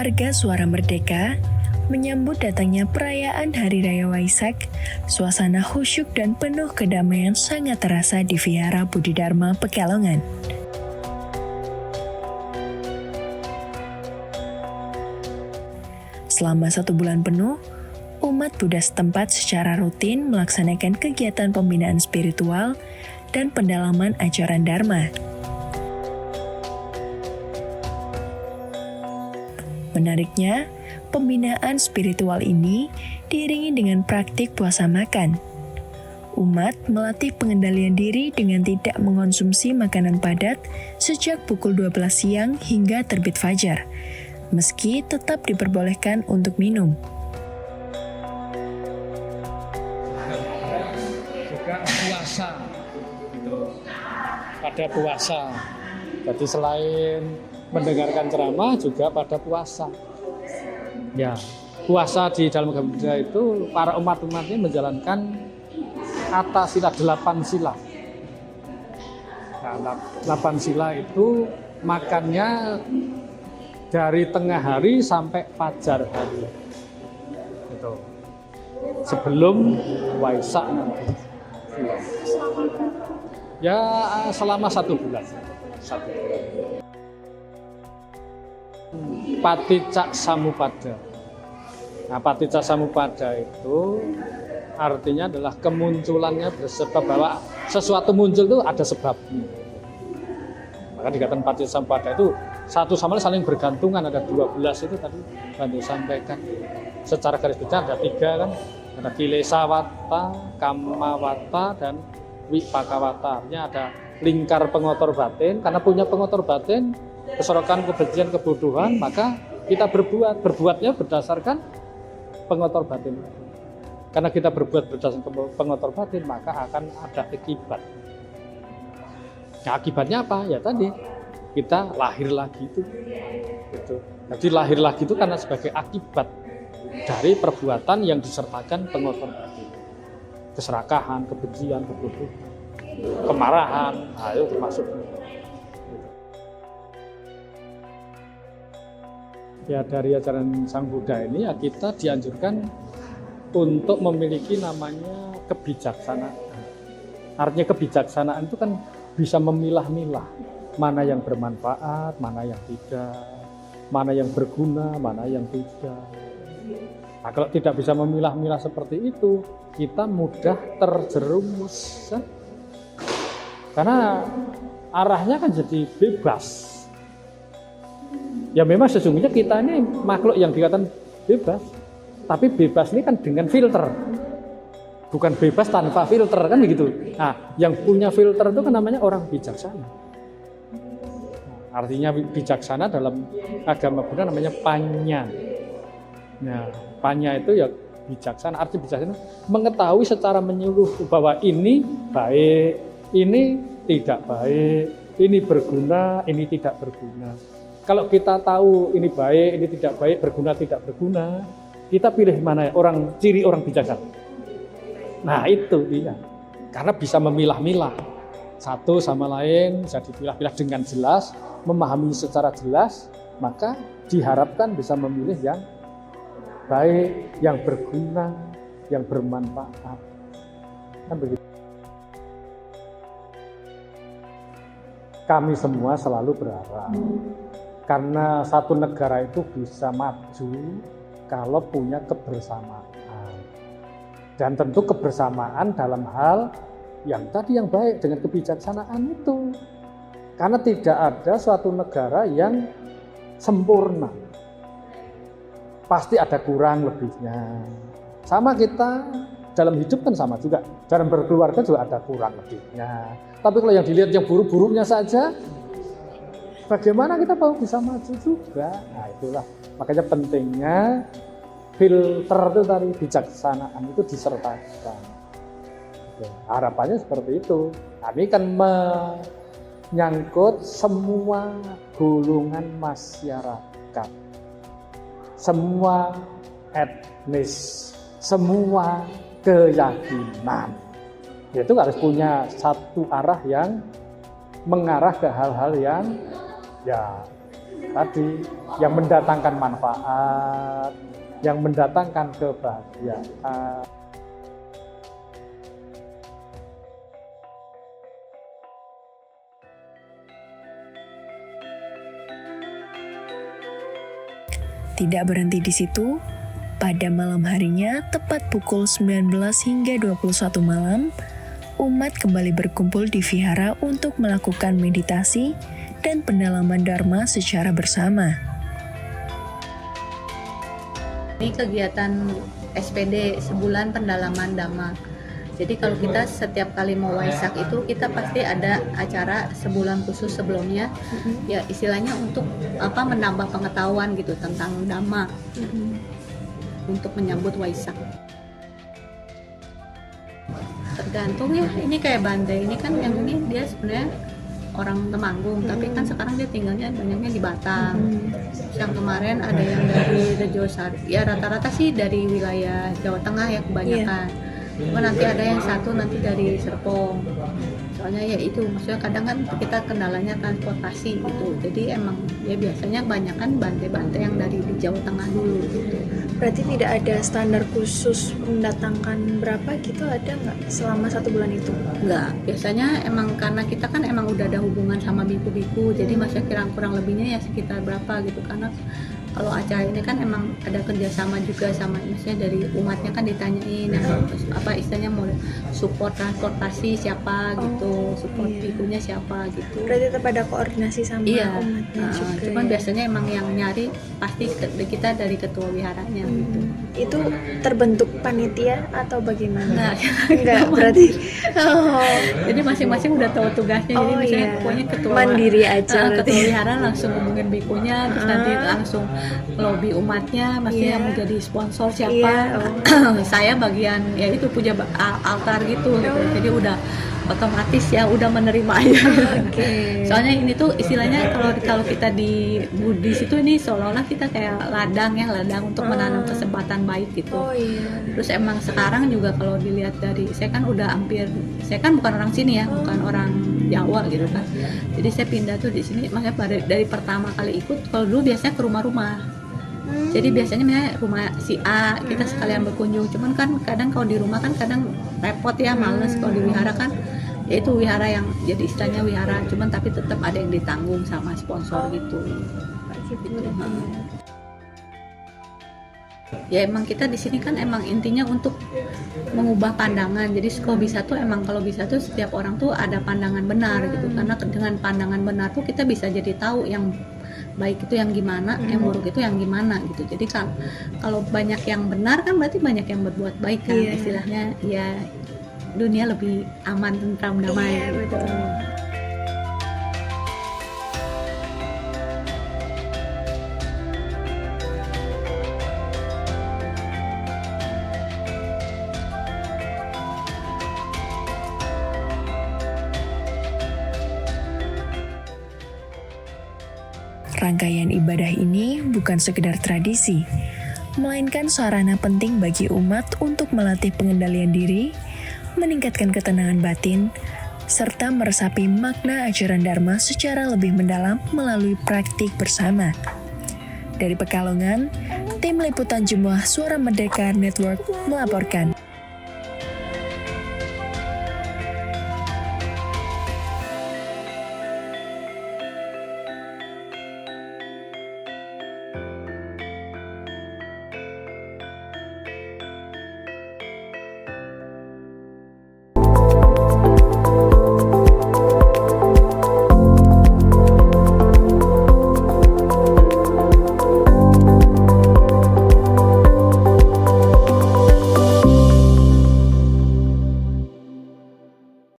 Warga Suara Merdeka menyambut datangnya perayaan Hari Raya Waisak, suasana khusyuk dan penuh kedamaian sangat terasa di Vihara Bodhidharma Pekalongan. Selama 1 bulan penuh, umat Buddha setempat secara rutin melaksanakan kegiatan pembinaan spiritual dan pendalaman ajaran Dharma. Menariknya, pembinaan spiritual ini diiringi dengan praktik puasa makan. Umat melatih pengendalian diri dengan tidak mengonsumsi makanan padat sejak pukul 12 siang hingga terbit fajar, meski tetap diperbolehkan untuk minum. Juga puasa, gitu. Pada puasa. Jadi selain mendengarkan ceramah juga pada puasa. Ya, puasa di dalam agama Buddha itu para umat-umatnya menjalankan kata sila 8 sila. Nah, 8 sila itu makannya dari tengah hari sampai fajar hari. Itu. Sebelum Waisak nanti. Ya, selama 1 bulan. 1 bulan. Paticca Samuppada. Nah, Paticca Samuppada itu artinya adalah kemunculannya bersebab bahwa sesuatu muncul itu ada sebabnya. Maka dikatakan Paticca Samuppada itu satu sama lain saling bergantungan, ada 12 itu tadi Bantu sampaikan. Secara garis besar ada 3 kan, ada Kilesawata, Kamawata, dan Wipakawata. Artinya ada lingkar pengotor batin, karena punya pengotor batin keserokan, kebencian, kebodohan, maka kita berbuatnya berdasarkan pengotor batin. Karena kita berbuat berdasarkan pengotor batin, maka akan ada akibat. Nah, akibatnya apa? Ya tadi, kita lahir lagi itu. Gitu. Jadi lahir lagi itu karena sebagai akibat dari perbuatan yang disertakan pengotor batin. Keserakahan, kebencian, kebodohan, kemarahan, ayo termasuk. Ya, dari ajaran Sang Buddha ini ya kita dianjurkan untuk memiliki namanya kebijaksanaan. Artinya kebijaksanaan itu kan bisa memilah-milah mana yang bermanfaat, mana yang tidak, mana yang berguna, mana yang tidak. Nah, kalau tidak bisa memilah-milah seperti itu, kita mudah terjerumus. Karena arahnya kan jadi bebas. Ya memang sesungguhnya kita ini makhluk yang dikatakan bebas. Tapi bebas ini kan dengan filter. Bukan bebas tanpa filter, kan begitu. Nah, yang punya filter itu kan namanya orang bijaksana. Artinya bijaksana dalam agama Buddha namanya panya. Nah, panya itu ya bijaksana. Arti bijaksana mengetahui secara menyeluruh bahwa ini baik, ini tidak baik, ini berguna, ini tidak berguna. Kalau kita tahu ini baik, ini tidak baik, berguna, tidak berguna, kita pilih mana ciri orang bijaksana. Nah itu dia, karena bisa memilah-milah satu sama lain, bisa dipilah-pilah dengan jelas, memahami secara jelas, maka diharapkan bisa memilih yang baik, yang berguna, yang bermanfaat. Kan begitu. Kami semua selalu berharap. Karena satu negara itu bisa maju kalau punya kebersamaan. Dan tentu kebersamaan dalam hal yang tadi yang baik dengan kebijaksanaan itu. Karena tidak ada suatu negara yang sempurna. Pasti ada kurang lebihnya. Sama kita dalam hidup kan sama juga. Dalam berkeluarga juga ada kurang lebihnya. Tapi kalau yang dilihat yang buruk-buruknya saja, bagaimana kita mau bisa maju juga? Nah itulah, makanya pentingnya filter itu tadi, bijaksanaan itu disertakan. Oke, harapannya seperti itu. Nah, ini kan menyangkut semua golongan masyarakat, semua etnis, semua keyakinan. Itu harus punya satu arah yang mengarah ke hal-hal yang ya tadi yang mendatangkan manfaat, yang mendatangkan kebahagiaan. Tidak berhenti di situ, pada malam harinya, tepat pukul 19 hingga 21 malam, umat kembali berkumpul di vihara untuk melakukan meditasi dan pendalaman dharma secara bersama. Ini kegiatan SPD sebulan pendalaman dhamma. Jadi kalau kita setiap kali mau Waisak itu kita pasti ada acara sebulan khusus sebelumnya, ya istilahnya untuk menambah pengetahuan gitu tentang dhamma untuk menyambut Waisak. Tergantung ya, ini kayak Bante ini kan yang ini dia sebenarnya orang Temanggung, tapi kan sekarang dia tinggalnya banyaknya di Batam. Yang kemarin ada yang dari Rejosari, ya rata-rata sih dari wilayah Jawa Tengah ya kebanyakan. Cuma nanti ada yang satu nanti dari Serpong. Soalnya ya itu, maksudnya kadang kan kita kendalanya transportasi gitu. Jadi emang ya biasanya kebanyakan Bante-Bante yang dari di Jawa Tengah dulu gitu. Berarti tidak ada standar khusus mendatangkan berapa gitu, ada nggak selama 1 bulan itu? Enggak, biasanya emang karena kita kan emang udah ada hubungan sama biku-biku, jadi maksudnya kurang lebihnya ya sekitar berapa gitu. Karena kalau acara ini kan emang ada kerjasama juga sama, misalnya dari umatnya kan ditanyain apa istilahnya mau support transportasi siapa gitu, support bikunya siapa gitu. Berarti tetap ada koordinasi sama umatnya juga. Cuman ya? biasanya emang yang nyari pasti kita dari ketua wiharanya gitu. Itu terbentuk panitia atau bagaimana? Enggak, berarti. Jadi masing-masing udah tahu tugasnya. Jadi misalnya pokoknya ketua mandiri aja. Ketua wihara langsung ngomongin bikunya, terus nanti langsung lobby umatnya, maksudnya yang mau jadi sponsor siapa. Saya bagian ya itu puja altar gitu. Jadi udah otomatis ya udah menerima aja. Soalnya ini tuh istilahnya kalau kita di Buddhis itu ini seolah-olah kita kayak ladang untuk menanam kesempatan baik gitu. Terus emang sekarang juga kalau dilihat dari saya kan bukan orang sini ya, bukan orang Jawa gitu kan. Jadi saya pindah tuh di sini, makanya dari pertama kali ikut, kalau dulu biasanya ke rumah-rumah. Jadi biasanya misalnya rumah si A kita sekalian berkunjung, cuman kan kadang kalau di rumah kan kadang repot ya, males. Kalau di wihara kan ya itu wihara yang jadi istilahnya wihara, cuman tapi tetap ada yang ditanggung sama sponsor gitu. Ya emang kita di sini kan emang intinya untuk mengubah pandangan. Jadi kalau bisa tuh setiap orang tuh ada pandangan benar gitu. Karena dengan pandangan benar tuh kita bisa jadi tahu yang baik itu yang gimana, yang buruk itu yang gimana gitu. Jadi kan kalau banyak yang benar kan berarti banyak yang berbuat baik kan, istilahnya ya dunia lebih aman, tentram, damai. Betul. Rangkaian ibadah ini bukan sekedar tradisi, melainkan sarana penting bagi umat untuk melatih pengendalian diri, meningkatkan ketenangan batin, serta meresapi makna ajaran Dharma secara lebih mendalam melalui praktik bersama. Dari Pekalongan, tim liputan Jemaah Suara Merdeka Network melaporkan.